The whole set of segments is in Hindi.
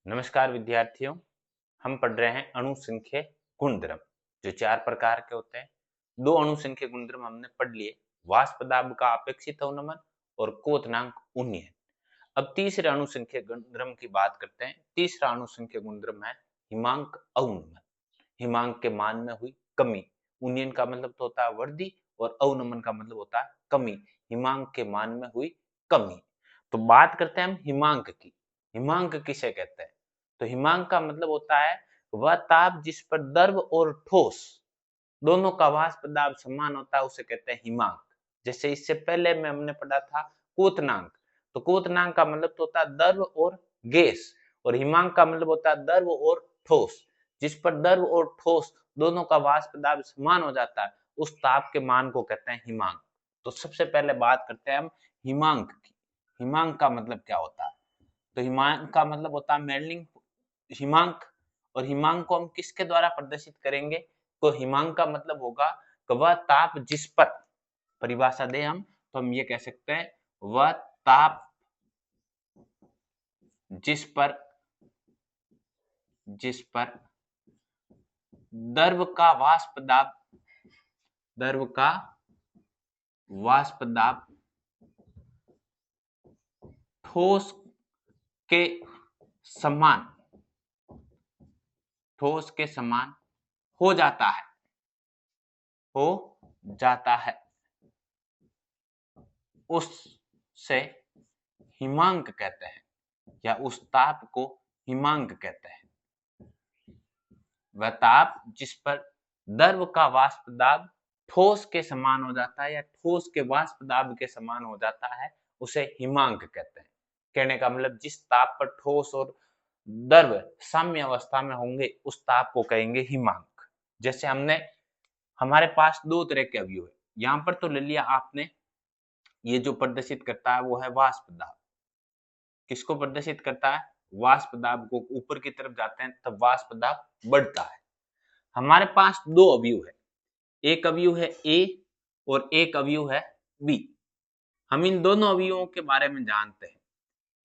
नमस्कार विद्यार्थियों। हम पढ़ रहे हैं अणुसंख्य गुणधर्म जो 4 प्रकार के होते हैं। 2 अणुसंख्य गुणधर्म हमने पढ़ लिए, वाष्प दाब का अपेक्षित अवनमन और क्वथनांक उन्नयन। अब तीसरे अणुसंख्य गुणधर्म की बात करते हैं। तीसरा अणुसंख्य गुणधर्म है हिमांक अवनमन। हिमांक के मान में हुई कमी। उन्नयन का मतलब तो होता है वृद्धि और अवनमन का मतलब होता है कमी। हिमांक के मान में हुई कमी। तो बात करते हैं हम हिमांक की। हिमांक किसे कहते हैं? तो हिमांक का मतलब होता है वह ताप जिस पर द्रव और ठोस दोनों का वाष्प दाब समान होता है, उसे कहते हैं हिमांक। जैसे इससे पहले में हमने पढ़ा था क्वथनांक। तो क्वथनांक का मतलब तो होता है द्रव और गैस, और हिमांक का मतलब होता है द्रव और ठोस। जिस पर द्रव और ठोस दोनों का वाष्प दाब समान हो जाता है, उस ताप के मान को कहते हैं हिमांक। तो सबसे पहले बात करते हैं हम हिमांक की। हिमांक का मतलब क्या होता है? तो हिमांक का मतलब होता है मेल्टिंग हिमांक। और हिमांक को हम किसके द्वारा प्रदर्शित करेंगे? तो हिमांक का मतलब होगा कि वह ताप जिस पर, परिभाषा दे हम तो हम ये कह सकते हैं वह ताप जिस पर द्रव का वाष्प दाब ठोस के समान हो जाता है उससे हिमांक कहते हैं, या उस ताप को हिमांक कहते हैं। वह ताप जिस पर द्रव का वाष्प दाब ठोस के समान हो जाता है या ठोस के वाष्प दाब के समान हो जाता है, उसे हिमांक कहते हैं। कहने का मतलब जिस ताप पर ठोस और द्रव साम्य अवस्था में होंगे उस ताप को कहेंगे हिमांक। जैसे हमारे पास दो तरह के अवयव है। यहाँ पर तो ले लिया आपने, ये जो प्रदर्शित करता है वो है वाष्प दाब। किसको प्रदर्शित करता है? वाष्प दाब को ऊपर की तरफ जाते हैं तब वाष्प दाब बढ़ता है। हमारे पास दो अवयव है, एक अवयव है ए और एक अवयव है बी। हम इन दोनों अवयवों के बारे में जानते हैं।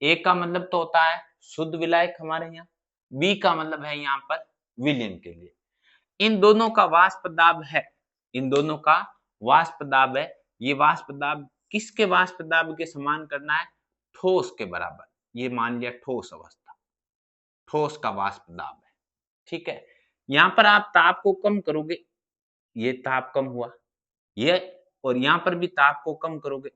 ए का मतलब तो होता है शुद्ध विलायक हमारे यहाँ, बी का मतलब है यहाँ पर विलयन के लिए। इन दोनों का वाष्प दाब है, ये वाष्प दाब किसके वाष्प दाब के समान करना है? ठोस के बराबर। ये मान लिया ठोस अवस्था, ठोस का वाष्प दाब है। ठीक है, यहाँ पर आप ताप को कम करोगे, ये ताप कम हुआ, ये और यहाँ पर भी ताप को कम करोगे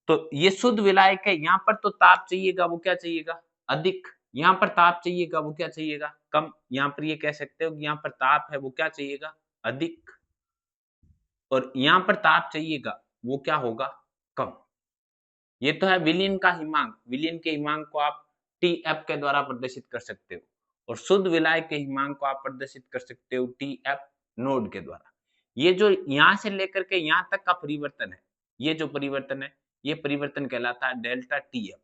तो ये शुद्ध विलायक है। यहाँ पर तो ताप चाहिएगा, वो क्या चाहिएगा? अधिक। यहाँ पर ताप चाहिएगा, वो क्या चाहिएगा? कम। यहाँ पर ये कह सकते हो कि यहाँ पर ताप है वो क्या चाहिएगा? अधिक। और यहाँ पर ताप चाहिएगा वो क्या होगा? कम। ये तो है विलयन का हिमांक। विलयन के हिमांक को आप टी एफ के द्वारा प्रदर्शित कर सकते हो, और शुद्ध विलायक के हिमांक को आप प्रदर्शित कर सकते हो टी एफ नोड के द्वारा। ये जो यहाँ से लेकर के यहाँ तक का परिवर्तन है, ये जो परिवर्तन है, ये परिवर्तन कहलाता है डेल्टा टी एफ,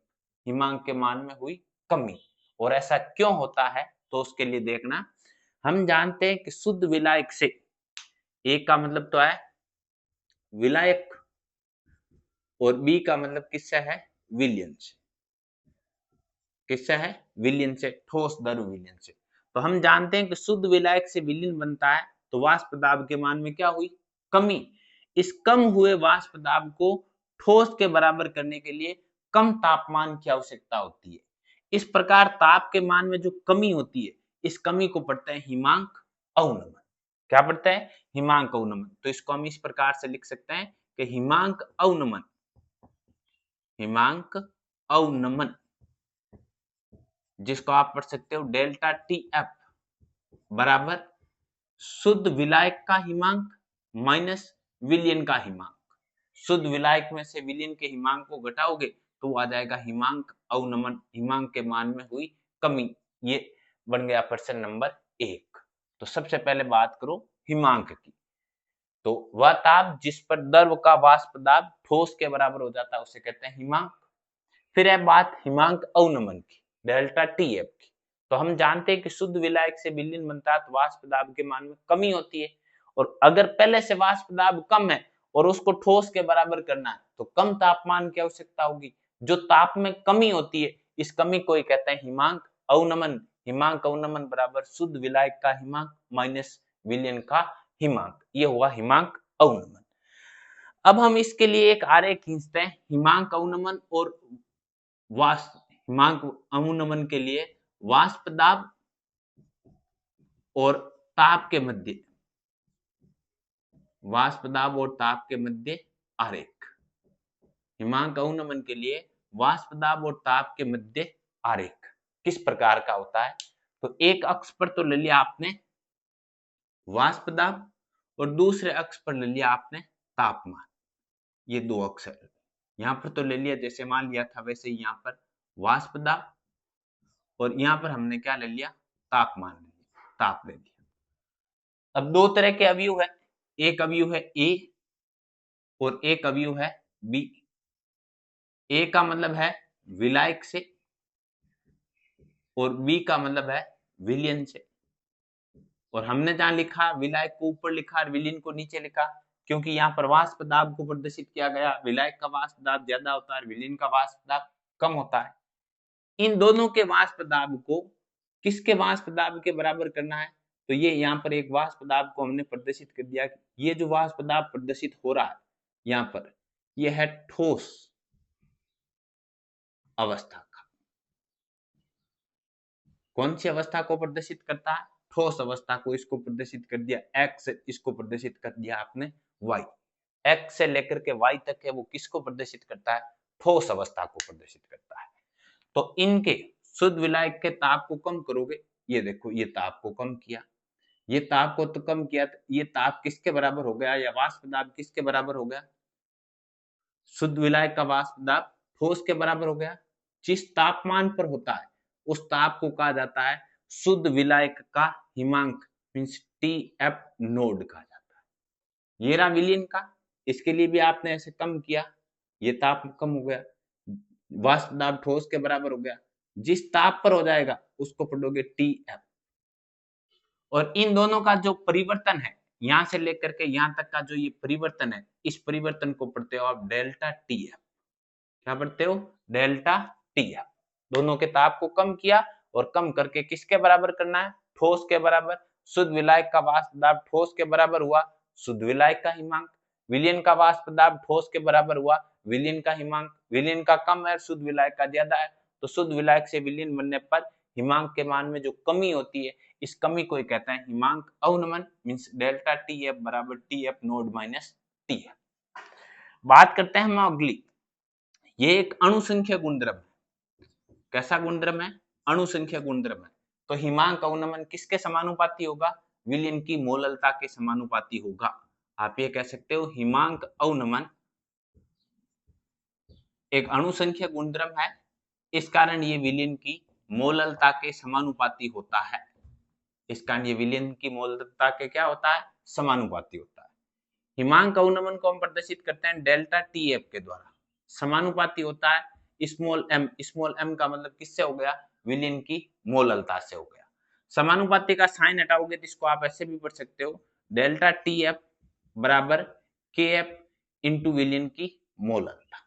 हिमांक के मान में हुई कमी। और ऐसा क्यों होता है तो उसके लिए देखना, हम जानते हैं कि शुद्ध विलायक से, एक का मतलब तो है विलायक और बी का मतलब किससे है? विलयन से। किससे है? विलयन से, ठोस द्रव विलयन से। तो हम जानते हैं कि शुद्ध विलायक से विलयन बनता है तो वाष्प दाब के मान में क्या हुई? कमी। इस कम हुए वाष्प दाब को ठोस के बराबर करने के लिए कम तापमान की आवश्यकता होती है। इस प्रकार ताप के मान में जो कमी होती है, इस कमी को पढ़ते हैं हिमांक अवनमन। क्या पढ़ते हैं? हिमांक अवनमन। तो इसको हम इस प्रकार से लिख सकते हैं कि हिमांक अवनमन जिसको आप पढ़ सकते हो डेल्टा टी एफ बराबर शुद्ध विलायक का हिमांक माइनस विलयन का हिमांक। शुद्ध विलायक में से विलयन के हिमांक को घटाओगे तो वो आ जाएगा हिमांक अवनमन, हिमांक के मान में हुई कमी। ये बन गया प्रश्न नंबर 1। तो सबसे पहले बात करो हिमांक की। तो वह ताप जिस पर द्रव का वाष्प दाब ठोस के बराबर हो जाता है उसे कहते हैं हिमांक। फिर है बात हिमांक अवनमन की, डेल्टा टी एफ की। तो हम जानते हैं कि शुद्ध विलायक से विलयन बनता है तो वाष्प दाब के मान में कमी होती है, और अगर पहले से वाष्प दाब कम है और उसको ठोस के बराबर करना है तो कम तापमान की आवश्यकता होगी। जो ताप में कमी होती है इस कमी को ही कहते हैं हिमांक अवनमन हिमांक अवनमन बराबर शुद्ध विलायक का हिमांक माइनस विलयन का हिमांक, ये हुआ हिमांक अवनमन। अब हम इसके लिए एक आरेख खींचते हैं हिमांक अवनमन और हिमांक अवनमन के लिए वाष्प दाब और ताप के मध्य, वाष्प दाब और ताप के मध्य आरेख। हिमांक अवनमन के लिए वाष्प दाब और ताप के मध्य आरेख किस प्रकार का होता है? तो एक अक्ष पर तो ले लिया आपने वाष्प दाब और दूसरे अक्ष पर ले लिया आपने तापमान, ये दो अक्ष है। यहाँ पर तो ले लिया जैसे मान लिया था वैसे ही यहाँ पर वाष्प दाब और यहाँ पर हमने क्या ले लिया तापमान ले लिया, ताप ले लिया। अब दो तरह के अवयव है, एक अवयव है ए और एक अवयव है बी। ए का मतलब है विलायक से और बी का मतलब है विलयन से। और हमने जहां लिखा विलायक को ऊपर लिखा और विलयन को नीचे लिखा क्योंकि यहाँ पर वाष्प दाब को प्रदर्शित किया गया। विलायक का वाष्प दाब ज्यादा होता है, विलयन का वाष्प दाब कम होता है। इन दोनों के वाष्प दाब को किसके वाष्प दाब के बराबर करना है? तो ये यहाँ पर एक वाष्प दाब को हमने प्रदर्शित कर दिया। ये जो वाष्प दाब प्रदर्शित हो रहा है यहाँ पर, ये है ठोस अवस्था का। कौन सी अवस्था को प्रदर्शित करता है? ठोस अवस्था को। इसको प्रदर्शित कर दिया एक्स, इसको प्रदर्शित कर दिया आपने वाई। एक्स से लेकर के वाई तक है वो किसको प्रदर्शित करता है? ठोस अवस्था को प्रदर्शित करता है। तो इनके शुद्ध विलायक के ताप को कम करोगे, ये देखो ये ताप को कम किया, ये ताप को तो कम किया, ये ताप किसके बराबर हो गया या वाष्प दाब किसके बराबर हो गया? शुद्ध विलायक का वाष्प दाब ठोस के बराबर हो गया। जिस तापमान पर होता है उस ताप को कहा जाता है शुद्ध विलायक का हिमांक, मींस टीएफ नोड कहा जाता है। ये रहा विलयन का, इसके लिए भी आपने ऐसे कम किया, ये ताप कम हो गया, वाष्प दाब ठोस के बराबर हो गया। जिस ताप पर हो जाएगा उसको पढ़ोगे टीएफ। और इन दोनों का जो परिवर्तन है यहां से लेकर के यहां तक का जो ये परिवर्तन है, इस परिवर्तन को पढ़ते हो आप डेल्टा टीएफ। क्या पढ़ते हो? Delta TF. दोनों के ताप को कम किया और कम करके किसके बराबर करना है? ठोस के बराबर। शुद्ध विलायक का वाष्प दाब ठोस के बराबर हुआ, शुद्ध विलायक का हिमांक। विलयन का वाष्प दाब ठोस के बराबर हुआ, विलयन का हिमांक। विलयन का कम है, शुद्ध विलायक का ज्यादा है, तो शुद्ध विलायक से विलयन बनने पर हिमांक के मान में जो कमी होती है, इस कमी को कहते हैं हिमांक अवनमन, मींस डेल्टा टीएफ बराबर टीएफ नोड माइनस टीएफ। बात करते हैं हम अगली, ये एक अणुसंख्या गुणधर्म है। कैसा गुणधर्म है? अणुसंख्या गुणधर्म है। तो हिमांक अवनमन किसके समानुपाती होगा? विलयन की मोललता के समानुपाती होगा। आप ये कह सकते हो हिमांक अवनमन एक अणुसंख्या गुणधर्म है, इस कारण ये विलयन की मोललता के समानुपाती होता है। इस कारण ये विलयन की मोललता के क्या होता है? समानुपाती होता है। हिमांक अवनमन को हम प्रदर्शित करते हैं डेल्टा टीएफ के द्वारा। समानुपाती होता है स्मॉल एम। स्मॉल एम का मतलब किससे हो गया? विलयन की मोललता से हो गया। समानुपाती का साइन हटाओगे तो इसको आप ऐसे भी पढ़ सकते हो डेल्टा टीएफ बराबर केएफ इंटू विलयन की मोललता।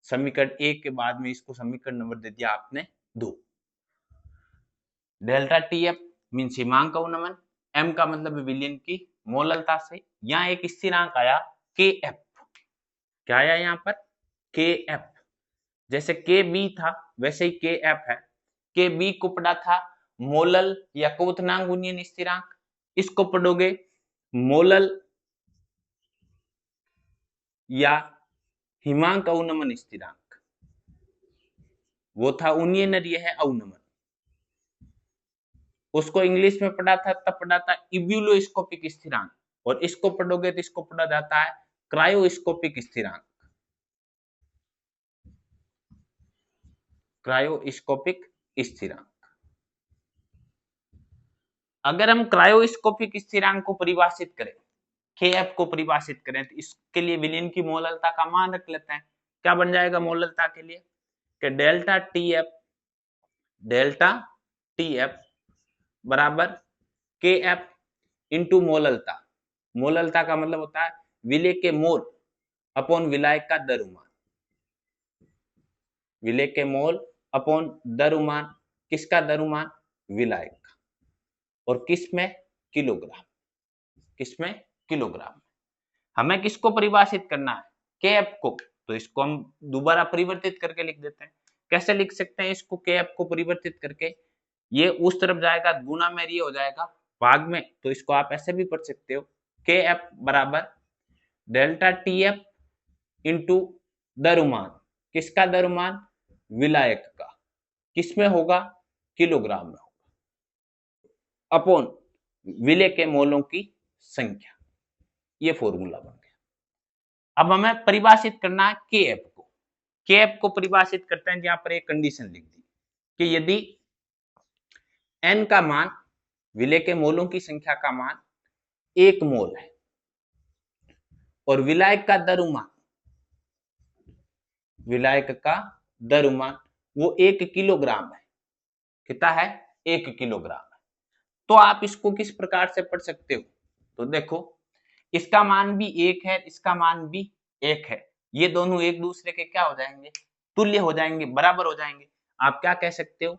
समीकरण 1 के बाद में इसको समीकरण नंबर दे दिया आपने 2। डेल्टा टीएफ मींस हिमांक अवनमन, एम का मतलब है विलयन की मोललता से। यहाँ एक स्थिरांक आया केएफ। क्या आया यहाँ पर? केएफ। जैसे के बी था वैसे ही केएफ है। के बी को पढ़ा था मोलल या क्वथनांक गुणन स्थिरांक, इसको पढ़ोगे मोलल या हिमांक अवनमन स्थिरांक। वो था उन्नयन, ये है अवनमन। उसको इंग्लिश में पढ़ा था तब पढ़ा था इब्यूलोस्कोपिक स्थिरांक, और इसको पढ़ोगे तो इसको पढ़ा जाता है क्रायोस्कोपिक स्थिरांक। क्रायोस्कोपिक स्थिरांक। अगर हम क्रायोस्कोपिक स्थिरांक को परिभाषित करें, केएफ को परिभाषित करें, तो इसके लिए विलयन की मोललता का मान रख लेते हैं। क्या बन जाएगा मोललता के लिए? कि डेल्टा टीएफ बराबर केएफ इंटू मोललता। मोललता का मतलब होता है विलय के मोल अपॉन विलायक का द्रव्यमान। विलय के मोल अपॉन द्रव्यमान। किसका द्रव्यमान? विलायक का, और किस में? किलोग्राम। किस में? किलोग्राम। हमें किसको परिभाषित करना है? Kf को। तो इसको हम दोबारा परिवर्तित करके लिख देते हैं। कैसे लिख सकते हैं इसको? Kf को परिवर्तित करके ये उस तरफ जाएगा, गुना में ये हो जाएगा भाग में, तो इसको आप ऐसे भी पढ़ सकते हो, Kf बराबर डेल्टा Tf इंटू द्रव्यमान। किसका द्रव्यमान? विलायक का। किसमें होगा? किलोग्राम में होगा, अपॉन विलेय के मोलों की संख्या। ये फॉर्मूला बन गया। अब हमें परिभाषित करना है Kf को। Kf को परिभाषित करते हैं, जहां पर एक कंडीशन लिख दी कि यदि n का मान, विलेय के मोलों की संख्या का मान 1 मोल है और विलायक का द्रव्यमान, विलायक का द्रव्यमान वो 1 किलोग्राम है। कितना है? 1 किलोग्राम है। तो आप इसको किस प्रकार से पढ़ सकते हो? तो देखो, इसका मान भी 1 है, इसका मान भी 1 है। ये दोनों एक दूसरे के क्या हो जाएंगे? तुल्य हो जाएंगे, बराबर हो जाएंगे। आप क्या कह सकते हो?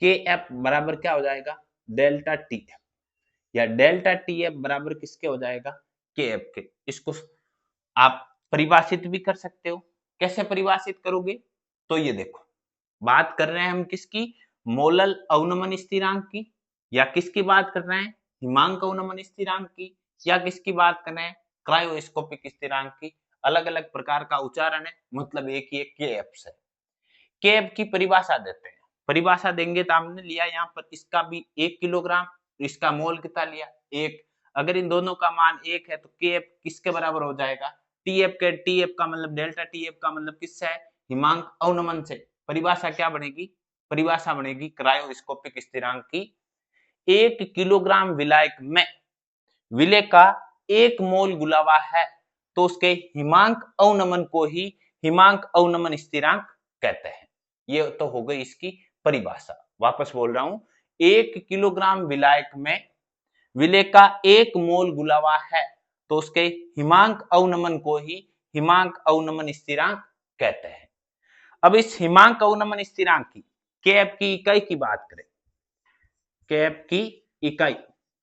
Kf बराबर क्या हो जाएगा? डेल्टा Tf, या डेल्टा Tf बराबर किसके हो जाएगा? Kf के। इसको आप परिभाषित भी कर सकते हो। कैसे परिभाषित करोगे? तो ये देखो, बात कर रहे हैं हम किसकी? मोलल अवनमन स्थिरांक की, या किसकी बात कर रहे हैं? हिमांक अवनमन स्थिरांक की, या किसकी बात कर रहे हैं? क्रायोस्कोपिक स्थिरांक की। अलग अलग प्रकार का उच्चारण है, मतलब एक ही एक Kf है। Kf की परिभाषा देते हैं। परिभाषा देंगे तो हमने लिया यहाँ पर इसका भी 1 किलोग्राम, इसका मोल कितना लिया? 1। अगर इन दोनों का मान 1 है तो Kf किसके बराबर हो जाएगा? Tf का मतलब डेल्टा Tf का मतलब किससे है? हिमांक अवनमन से। परिभाषा क्या बनेगी? परिभाषा बनेगी क्रायोस्कोपिक स्थिरांक की। 1 किलोग्राम विलायक में विलेय का 1 मोल गुलावा है तो उसके हिमांक अवनमन को ही हिमांक अवनमन स्थिरांक कहते हैं। ये तो हो गई इसकी परिभाषा। वापस बोल रहा हूं, 1 किलोग्राम विलायक में विलेय का 1 मोल गुलावा है तो उसके हिमांक अवनमन को ही हिमांक अवनमन स्थिरांक कहते हैं। अब इस हिमांक अवनमन स्थिरांक की Kf की इकाई की बात करें, Kf की इकाई,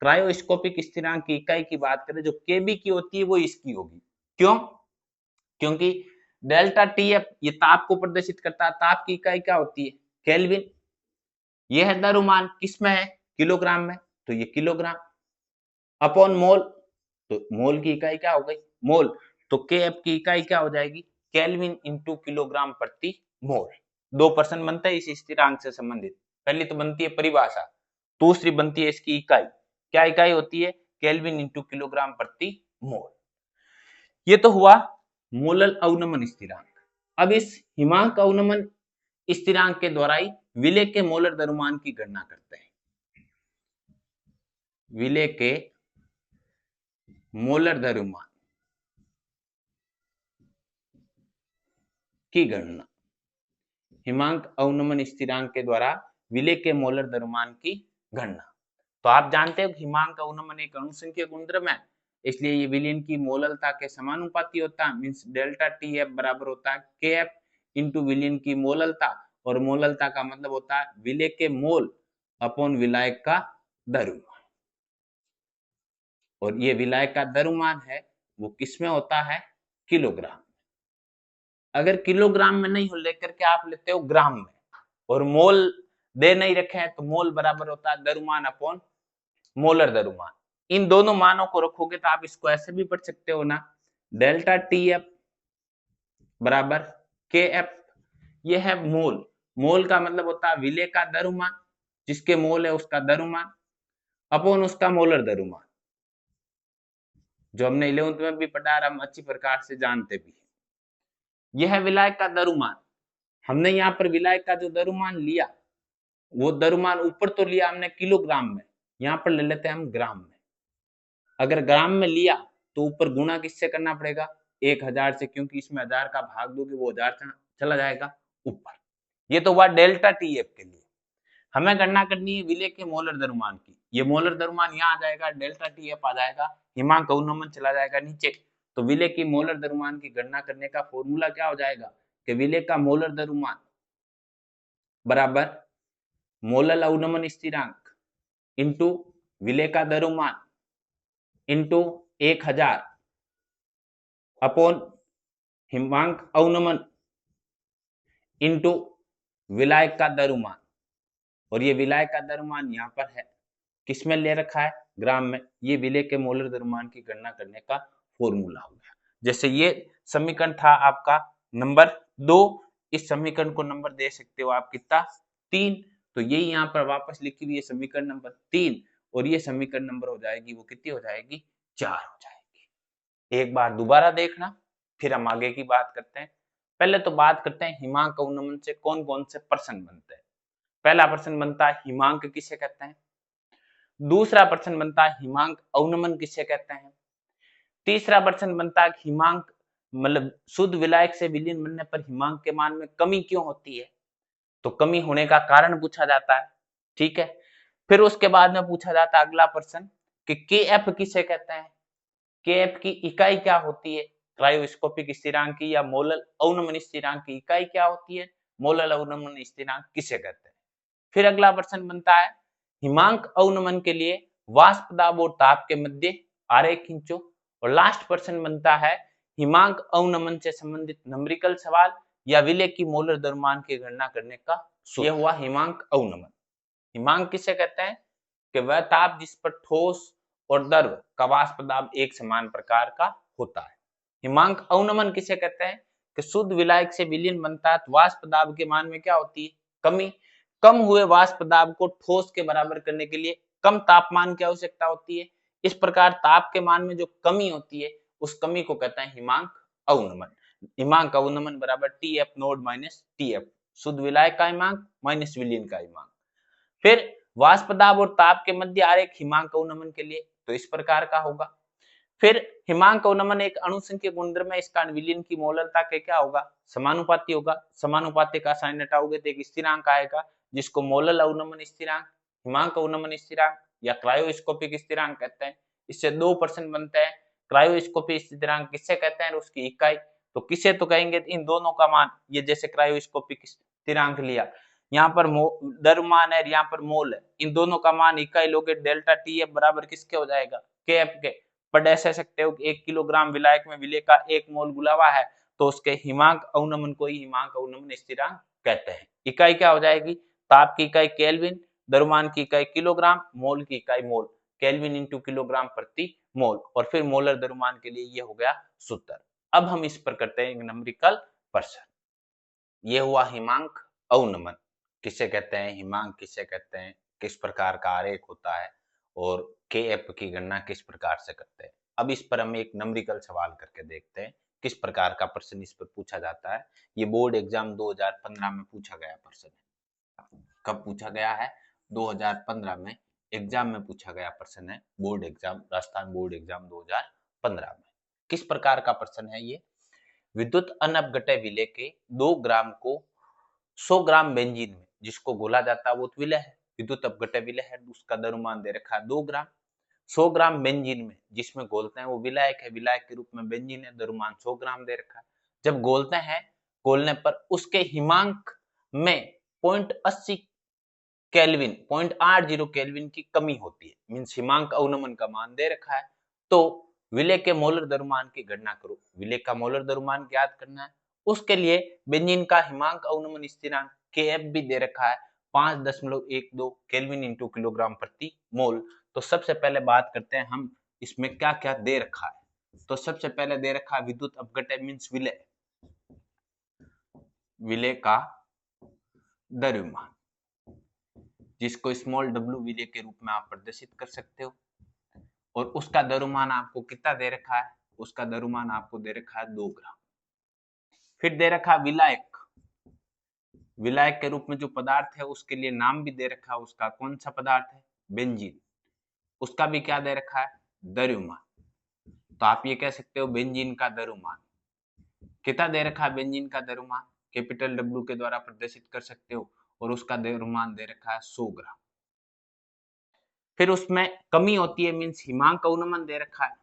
क्रायोस्कोपिक स्थिरांक की इकाई की बात करें, जो Kb की होती है वो इसकी होगी। क्यों? क्योंकि डेल्टा Tf ये ताप को प्रदर्शित करता है। ताप की इकाई क्या होती है? केल्विन। ये है द्रव्यमान, किसमें है? किलोग्राम में, तो ये किलोग्राम अपॉन मोल, तो मोल की इकाई क्या हो गई? मोल। तो Kf की इकाई क्या हो जाएगी? केल्विन इंटू किलोग्राम प्रति मोल। 2% बनता है इस स्थिरांक से संबंधित। पहली तो बनती है परिभाषा, दूसरी बनती है इसकी इकाई। क्या इकाई होती है? केल्विन इंटू किलोग्राम प्रति मोल। ये तो हुआ मोलल अवनमन स्थिरांक। अब इस हिमांक अवनमन स्थिरांक के द्वारा ही विलेय के मोलर द्रव्यमान की गणना करते हैं। विलेय के मोलर द्रव्यमान की गणना हिमांक अवनमन स्थिरांक के द्वारा विलेय के मोलर द्रव्यमान की गणना। तो आप जानते हो हिमांक अवनमन एक अणुसंख्यक गुणधर्म है, इसलिए ये विलयन की मोललता के समानुपाती होता है। मींस डेल्टा Tf बराबर होता है Kf इंटू विलयन की मोललता, और मोललता का मतलब होता है विलेय के मोल अपॉन विलायक का द्रव्यमान। और ये विलायक का द्रव्यमान है वो किसमें होता है? किलोग्राम। अगर किलोग्राम में नहीं हो लेकर के आप लेते हो ग्राम में, और मोल दे नहीं रखे हैं तो मोल बराबर होता है द्रव्यमान अपॉन मोलर द्रव्यमान। इन दोनों मानों को रखोगे तो आप इसको ऐसे भी पढ़ सकते हो ना, डेल्टा Tf बराबर Kf। ये है मोल। मोल का मतलब होता है विलेय का द्रव्यमान, जिसके मोल है उसका द्रव्यमान अपॉन उसका मोलर द्रव्यमान, जो हमने 11th में भी पढ़ा और हम अच्छी प्रकार से जानते भी हैं। यह है विलायक का द्रव्यमान। हमने यहाँ पर विलायक का जो द्रव्यमान लिया, वो द्रव्यमान ऊपर तो लिया हमने किलोग्राम में, यहाँ पर ले लेते हैं हम ग्राम में। अगर ग्राम में लिया तो ऊपर गुणा किससे करना पड़ेगा? 1000 से, क्योंकि इसमें 1000 का भाग दोगे वो 1000 चला जाएगा ऊपर। ये तो हुआ डेल्टा Tf के लिए। हमें गणना करनी है विलेय के मोलर द्रव्यमान की। ये मोलर द्रव्यमान यहाँ आ जाएगा, डेल्टा Tf आ जाएगा, हिमांक अवनमन चला जाएगा नीचे। तो विलेय की मोलर द्रव्यमान की गणना करने का फॉर्मूला क्या हो जाएगा कि विलेय का मोलर द्रव्यमान बराबर मोलल अवनमन स्थिरांक इंटू विलेय का द्रव्यमान इंटू 1000 अपॉन हिमांक अवनमन इंटू विलायक का द्रव्यमान, और ये विलायक का द्रव्यमान यहाँ पर है, किसमें ले रखा है, ग्राम में। ये विलेय के मोलर द्रव्यमान की गणना करने का फॉर्मूला हो गया। जैसे ये समीकरण था आपका नंबर 2, इस समीकरण को नंबर दे सकते हो आप कितना, 3। तो ये यहाँ पर वापस लिखी हुई है समीकरण नंबर 3, और ये समीकरण नंबर हो जाएगी, वो कितनी हो जाएगी, 4 हो जाएगी। एक बार दोबारा देखना, फिर हम आगे की बात करते हैं। पहले तो बात करते हैं हिमांक अवनमन से कौन कौन से प्रश्न बनते हैं। पहला प्रश्न बनता है हिमांक किसे कहते हैं, दूसरा प्रश्न बनता है हिमांक अवनमन किसे कहते हैं, तीसरा प्रश्न बनता है हिमांक मतलब शुद्ध विलायक से विलीन बनने पर हिमांक के मान में कमी क्यों होती है, तो कमी होने का कारण पूछा जाता है, ठीक है। फिर उसके बाद में पूछा जाता है अगला प्रश्न कि केएफ किसे कहते हैं, केएफ की इकाई क्या होती है, क्रायोस्कोपिक स्थिरांक की या मोलर अवनमन स्थिरांक की इकाई क्या होती है, मोलर अवनमन स्थिरांक किसे कहते हैं। फिर अगला प्रश्न बनता है हिमांक अवनमन के लिए वाष्प दाब और ताप के मध्य आरेख खींचो, और लास्ट प्रश्न बनता है हिमांक अवनमन से संबंधित न्यूमेरिकल सवाल या विलेय की मोलर द्रव्यमान की गणना करने का सूत्र। यह हुआ हिमांक अवनमन। हिमांक किसे कहते हैं कि वह ताप जिस पर ठोस और द्रव का वाष्प दाब एक समान प्रकार का होता है। हिमांक अवनमन किसे कहते हैं कि शुद्ध विलायक से विलीन बनता है तो वाष्प दाब के मान में क्या होती है, कमी। कम हुए वाष्प दाब को ठोस के बराबर करने के लिए कम तापमान की आवश्यकता होती है। इस प्रकार ताप के मान में जो कमी होती है उस कमी को कहते हैं हिमांक अवनमन। हिमांक अवनमन बराबर टीएफ नोड माइनस टीएफ, शुद्ध विलायक का हिमांक माइनस विलीन का हिमांक। फिर वाष्प दाब और ताप के मध्य आरेख हिमांक अवनमन के लिए तो इस प्रकार का होगा। फिर हिमांक अवनमन एक अणुसंख्यक गुणधर्म है, इसका विलीन की मोलरता के क्या होगा, समानुपाती होगा। समानुपाती का साइन हटाओगे तो एक स्थिरांक आएगा जिसको मोलर अवनमन स्थिरांक, हिमांक अवनमन स्थिरांक या क्रायोस्कोपिक स्थिरांक कहते हैं। इससे 2 प्रश्न बनते हैं, क्रायोस्कोपिक स्थिरांक किसे कहते हैं और उसकी इकाई। तो किसे तो कहेंगे इन दोनों का मान, ये जैसे क्रायोस्कोपिक स्थिरांक लिया, यहाँ पर द्रव्यमान है, यहाँ पर मोल है, इन दोनों का मान इकाई लोगे डेल्टा टीएफ बराबर किसके हो जाएगा, केएफ के। पर ऐसे सकते हो कि 1 किलोग्राम विलायक में विलेय का 1 मोल गुलावा है तो उसके हिमांक अवनमन को ही हिमांक अवनमन स्थिरांक कहते हैं। इकाई क्या हो जाएगी, ताप की इकाई केल्विन, द्रव्यमान की इकाई किलोग्राम, मोल की इकाई मोल, केल्विन इंटू किलोग्राम प्रति मोल, और फिर मोलर द्रव्यमान के लिए ये हो गया सूत्र। अब हम इस पर करते हैं न्यूमेरिकल प्रश्न। ये हुआ हिमांक अवनमन किसे कहते हैं, हिमांक किसे कहते हैं, किस प्रकार का आरेख होता है और केएफ की गणना किस प्रकार से करते हैं। अब इस पर हम एक न्यूमेरिकल सवाल करके देखते हैं किस प्रकार का प्रश्न इस पर पूछा जाता है। ये बोर्ड एग्जाम 2015 में पूछा गया प्रश्न है। कब पूछा गया है, 2015 में एग्जाम में पूछा गया प्रश्न है, board exam, Rajasthan board exam 2015 में। किस प्रकार का प्रश्न है ये, विद्युत अनपघट्य विलेय के 2 ग्राम को 100 ग्राम बेंजीन में जिसको घोला जाता है वो विलेय है, विद्युत अपघट्य विलेय है, उसका द्रव्यमान दे रखा है 2 ग्राम। 100 ग्राम बेंजीन में जिसमें घोलते हैं वो विलायक है, विलायक के रूप में बेंजीन है, द्रव्यमान 100 ग्राम दे रखा है। जब घोलते हैं, घोलने पर उसके हिमांक में 0.80 केल्विन 0.80 केल्विन की कमी होती है, मींस हिमांक अवनमन का मान दे रखा है। तो विलेय के मोलर द्रव्यमान की गणना करो, विलेय का मोलर द्रव्यमान ज्ञात करना है। उसके लिए बेंजीन का हिमांक अवनमन स्थिरांक केएफ भी दे रखा है 5.12 केल्विन इंटू किलोग्राम प्रति मोल। तो सबसे पहले बात करते हैं हम इसमें क्या क्या दे रखा है। तो सबसे पहले दे रखा है विद्युत अपघट्य मींस विलेय, विलेय का द्रव्यमान जिसको स्मॉल डब्ल्यू विलेय के रूप में आप प्रदर्शित कर सकते हो, और उसका द्रव्यमान आपको कितना दे रखा है, उसका द्रव्यमान आपको दे रखा है 2 ग्राम। फिर दे रखा विलायक, विलायक के रूप में जो पदार्थ है उसके लिए नाम भी दे रखा है, उसका कौन सा पदार्थ है, बेंजीन, उसका भी क्या दे रखा है, द्रव्यमान। तो आप ये कह सकते हो बेंजीन का द्रव्यमान कितना दे रखा है, बेंजीन का द्रव्यमान कैपिटल डब्ल्यू के द्वारा प्रदर्शित कर सकते हो, और उसका द्रव्यमान दे रखा है 100 ग्राम। फिर उसमें कमी होती है मींस हिमांक अवनमन दे रखा है,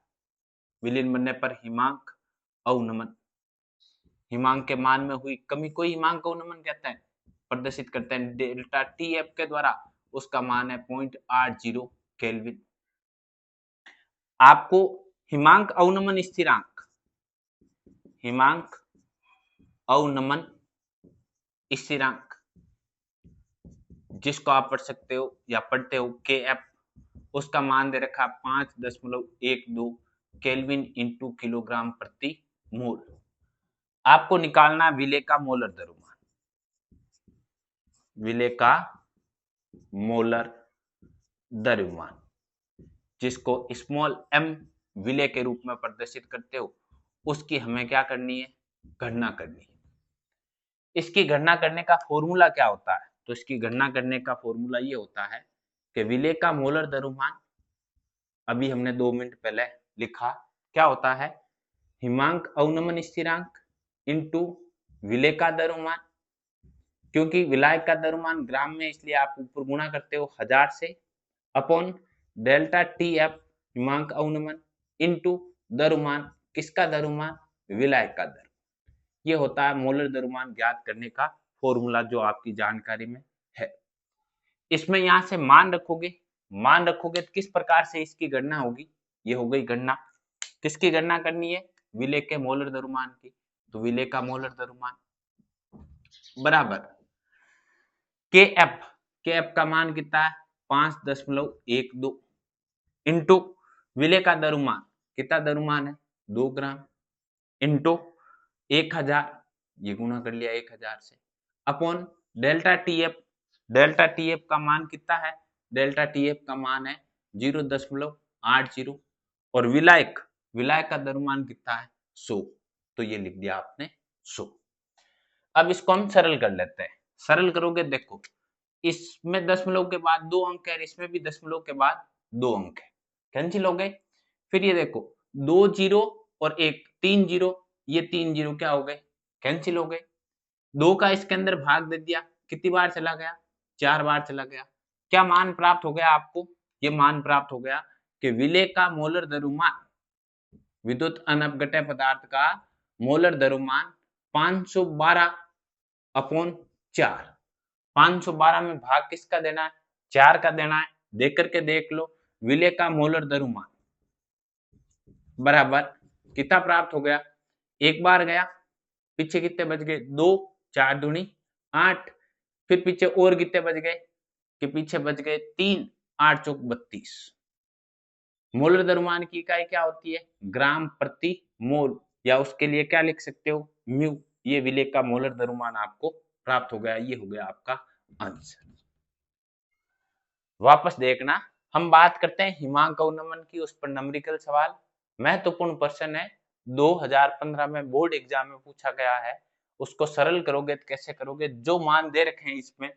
विलीन बनने पर हिमांक अवनमन, हिमांक के मान में हुई कमी को हिमांक अवनमन कहते हैं, प्रदर्शित करते हैं डेल्टा टीएफ के द्वारा। उसका मान है 0.80 केल्विन। आपको हिमांक अवनमन स्थिरांक, हिमांक अवनमन स्थिरांक जिसको आप पढ़ सकते हो या पढ़ते हो KF, उसका मान दे रखा 5.12 केल्विन इंटू किलोग्राम प्रति मोल। आपको निकालना विले का मोलर द्रव्यमान, विले का मोलर द्रव्यमान जिसको स्मॉल m विले के रूप में प्रदर्शित करते हो, उसकी हमें क्या करनी है, गणना करनी है। इसकी गणना करने का फॉर्मूला क्या होता है, तो इसकी गणना करने का फॉर्मूला ये होता है कि विले का मोलर द्रव्यमान, अभी हमने 2 मिनट पहले लिखा, क्या होता है, हिमांक अवनमन स्थिरांक इंटू विले का द्रव्यमान, क्योंकि विलायक का द्रव्यमान ग्राम में इसलिए आप ऊपर गुणा करते हो 1000 से, अपॉन डेल्टा TF हिमांक अवनमन इंटू द्रव्यमान, किसका द्रव्यमान, विलायक का द्रव्यमान। ये होता है मोलर द्रव्यमान ज्ञात करने का फॉर्मूला जो आपकी जानकारी में है। इसमें यहां से मान रखोगे, मान रखोगे तो किस प्रकार से इसकी गणना होगी, ये हो गई गणना। किसकी गणना करनी है, विले के मोलर द्रव्यमान की, तो विले का मोलर द्रव्यमान बराबर KF का मान कितना है 5.12 इंटू विले का द्रव्यमान, कितना द्रव्यमान है 2 ग्राम, इंटू 1000, ये गुणा कर लिया 1000 से, अपॉन डेल्टा TF का मान कितना है, डेल्टा TF का मान है 0.80 और विलायक का द्रव्यमान कितना है 100, तो ये लिख दिया आपने 100। अब इसको हम सरल कर लेते हैं। सरल करोगे, देखो इसमें दशमलव के बाद 2 अंक है, इसमें भी दशमलव के बाद 2 अंक है, कैंसिल हो गए। फिर ये देखो 2 जीरो और 1 3 जीरो, ये 3 जीरो क्या हो गए, कैंसिल हो गए। 2 का इसके अंदर भाग दे दिया, कितनी बार चला गया, 4 बार चला गया। क्या मान प्राप्त हो गया आपको, ये मान प्राप्त हो गया कि विले का मोलर द्रव्यमान, विद्युत अनपघट्य पदार्थ का मोलर द्रव्यमान 512 अपॉन 4, 512 में भाग किसका देना है, 4 का देना है। देख करके देख लो, विले का मोलर द्रव्यमान बराबर कितना प्राप्त हो गया, एक बार गया, पीछे कितने बच गए 2, 4 दूनी 8, फिर पीछे और कितने बच गए, कि पीछे बच गए 3, 8 चौक 32। मोलर द्रव्यमान की इकाई क्या होती है, ग्राम प्रति मोल, या उसके लिए क्या लिख सकते हो, म्यू। ये विले का मोलर द्रव्यमान आपको प्राप्त हो गया, ये हो गया आपका आंसर। वापस देखना, हम बात करते हैं हिमांक अवनमन की, उस पर न्यूमेरिकल सवाल महत्वपूर्ण प्रश्न है, 2015 में बोर्ड एग्जाम में पूछा गया है। उसको सरल करोगे तो कैसे करोगे, जो मान दे रखे हैं इसमें,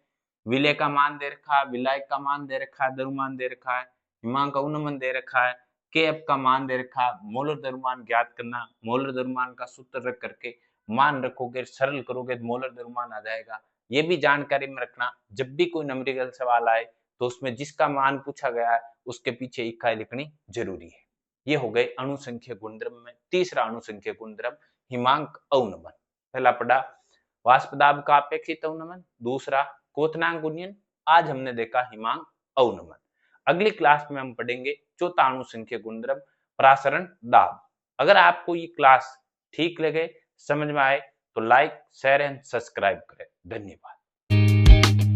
विले का मान दे रखा है, विलायक का मान दे रखा है, द्रव्यमान दे रखा है, हिमांक अवनमन दे रखा है, KF का मान दे रखा है, मोलर द्रव्यमान ज्ञात करना, मोलर द्रव्यमान का सूत्र रख करके मान रखोगे, सरल करोगे तो मोलर द्रव्यमान आ जाएगा। ये भी जानकारी में रखना, जब भी कोई न्यूमेरिकल सवाल आए तो उसमें जिसका मान पूछा गया है उसके पीछे इकाई लिखनी जरूरी है। ये हो गए अणुसंख्यक गुणधर्म में तीसरा अणुसंख्यक गुणधर्म हिमांक अवनमन। पहला पढ़ा वाष्प दाब का अपेक्षित अवनमन, दूसरा क्वथनांक गुणन, आज हमने देखा हिमांक अवनमन। अगली क्लास में हम पढ़ेंगे चौथा अणुसंख्यक गुणधर्म प्रासरण दाब। अगर आपको ये क्लास ठीक लगे, समझ में आए तो लाइक, शेयर एंड सब्सक्राइब करें। धन्यवाद।